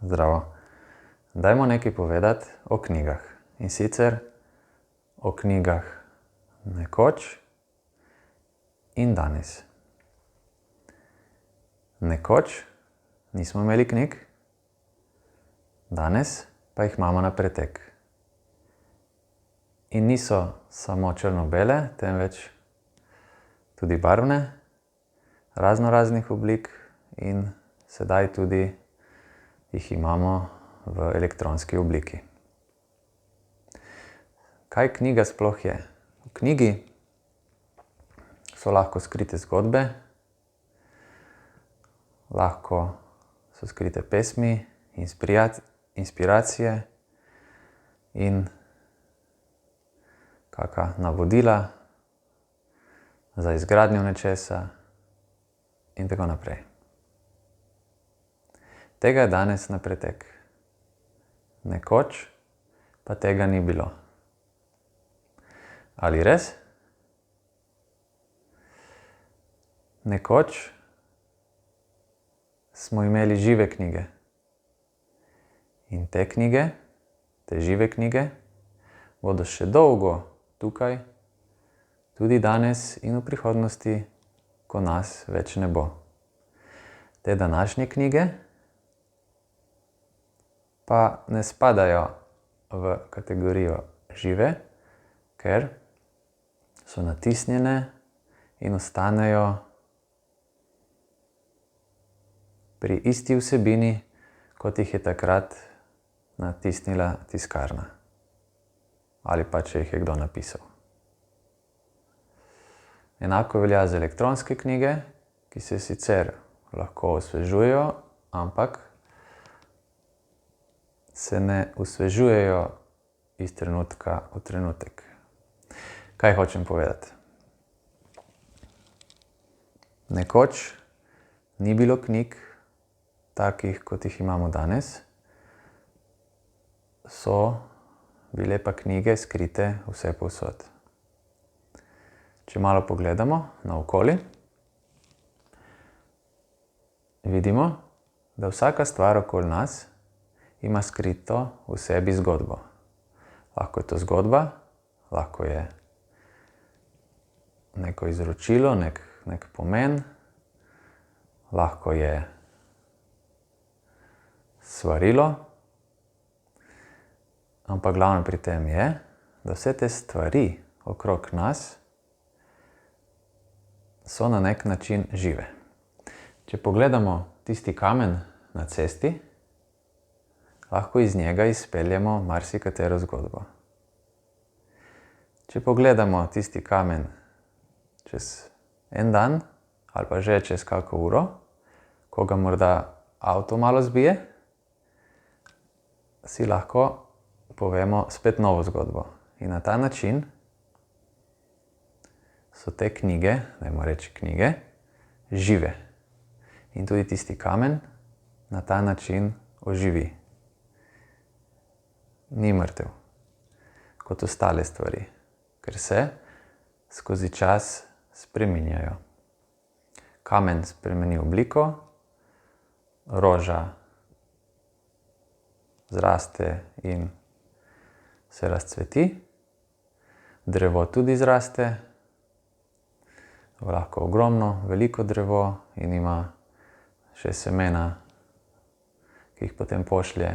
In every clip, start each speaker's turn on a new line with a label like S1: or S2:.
S1: Zdravo. Dajmo nekaj povedati o knjigah. In sicer o knjigah nekoč in danes. Nekoč nismo imeli knjig, danes pa jih imamo na pretek. In niso samo črno-bele, temveč tudi barvne, raznoraznih oblik in sedaj tudi jih imamo v elektronski obliki. Kaj knjiga sploh je? V knjigi so lahko skrite zgodbe, lahko so skrite pesmi, inspiracije in kaka navodila za izgradnjo nečesa in tako naprej. Tega je danes na pretek. Nekoč pa tega ni bilo. Ali res? Nekoč smo imeli žive knjige. In te knjige, te žive knjige, bodo še dolgo tukaj, tudi danes in v prihodnosti, ko nas več ne bo. Te današnje knjige pa ne spadajo v kategorijo žive, ker so natisnjene in ostanejo pri isti vsebini, kot jih je takrat natisnila tiskarna. Ali pa če jih je kdo napisal. Enako velja za elektronske knjige, ki se sicer lahko osvežujejo, ampak se ne osvežujejo iz trenutka v trenutek. Kaj hočem povedati? Nekoč ni bilo knjig takih, kot jih imamo danes, so bile pa knjige skrite vsepovsod. Če malo pogledamo naokoli, vidimo, da vsaka stvar okoli nas ima skrito v sebi zgodbo. Lahko je to zgodba, lahko je neko izročilo, nek pomen, lahko je svarilo, ampak glavno pri tem je, da vse te stvari okrog nas so na nek način žive. Če pogledamo tisti kamen na cesti, lahko iz njega izpeljemo marsikatero zgodbo. Če pogledamo tisti kamen čez en dan ali pa že čez kako uro, ko ga morda avto malo zbije, si lahko povemo spet novo zgodbo. In na ta način so te knjige, dajmo reči knjige, žive. In tudi tisti kamen na ta način oživi. Ni mrtev, kot ostale stvari, ker se skozi čas spreminjajo. Kamen spremeni obliko, roža zraste in se razcveti, drevo tudi zraste, lahko ogromno, veliko drevo in ima še semena, ki jih potem pošlje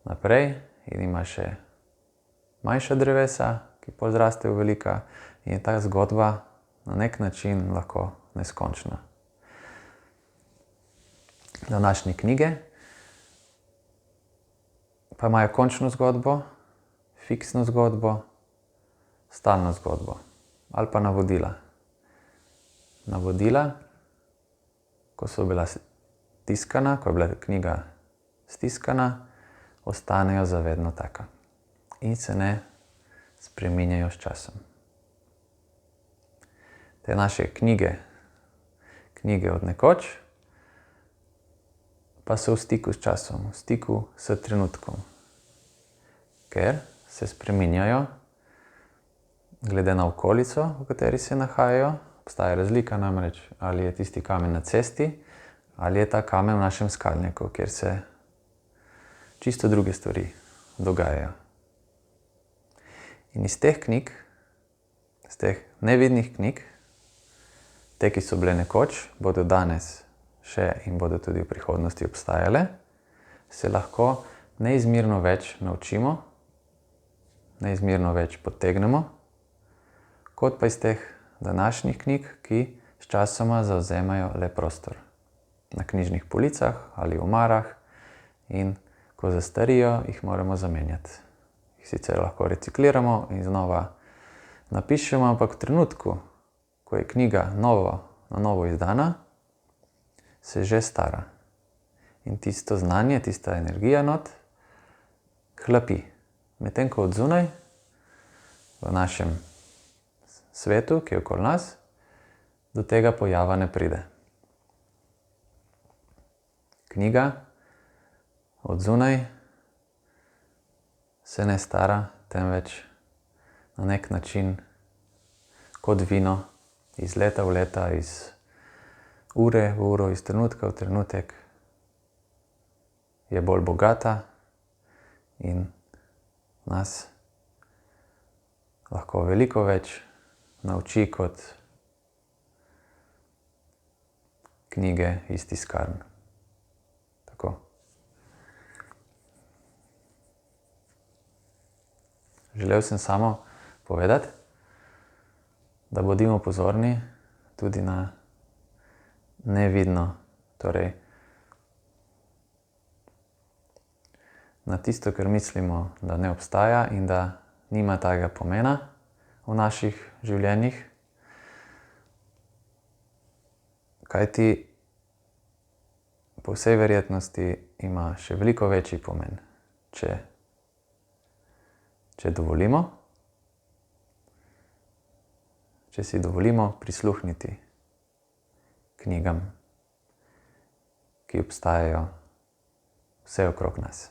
S1: naprej in ima še manjša drevesa, ki pol zrastejo velika in je ta zgodba na nek način lahko neskončna. Današnje knjige pa imajo končno zgodbo, fiksno zgodbo, stalno zgodbo ali pa navodila. Navodila, ko so bila tiskana, ko je bila knjiga stiskana, ostanejo za vedno taka in se ne spreminjajo s časom. Te naše knjige od nekoč, pa so v stiku s časom, v stiku s trenutkom, ker se spreminjajo glede na okolico, v kateri se nahajajo. Obstaja razlika namreč, ali je tisti kamen na cesti, ali je ta kamen v našem skalnjaku, kjer se čisto druge stvari dogajajo. In iz teh knjig, iz teh nevidnih knjig, te, ki so bile nekoč, bodo danes še in bodo tudi v prihodnosti obstajale, se lahko neizmerno več naučimo, neizmerno več potegnemo, kot pa iz teh današnjih knjig, ki sčasoma zavzemajo le prostor na knjižnih policah ali omarah, in ko zastarijo, jih moramo zamenjati. Jih sicer lahko recikliramo in znova napišemo, ampak v trenutku, ko je knjiga na novo izdana, se že stara. In tisto znanje, tista energija not hlapi. Medtem ko od zunaj, v našem svetu, ki je okoli nas, do tega pojava ne pride. Knjiga od zunaj se ne stara, temveč na nek način kot vino iz leta v leta, iz ure v uro, iz trenutka v trenutek je bolj bogata in nas lahko veliko več nauči kot knjige iz tiskarn. Tako. Želel sem samo povedati, da bodimo pozorni tudi na nevidno, torej na tisto, kar mislimo, da ne obstaja in da nima takega pomena v naših življenjih. Kajti po vsej verjetnosti ima še veliko večji pomen, če dovolimo, če si dovolimo prisluhniti knjigam, ki obstajajo vse okrog nas.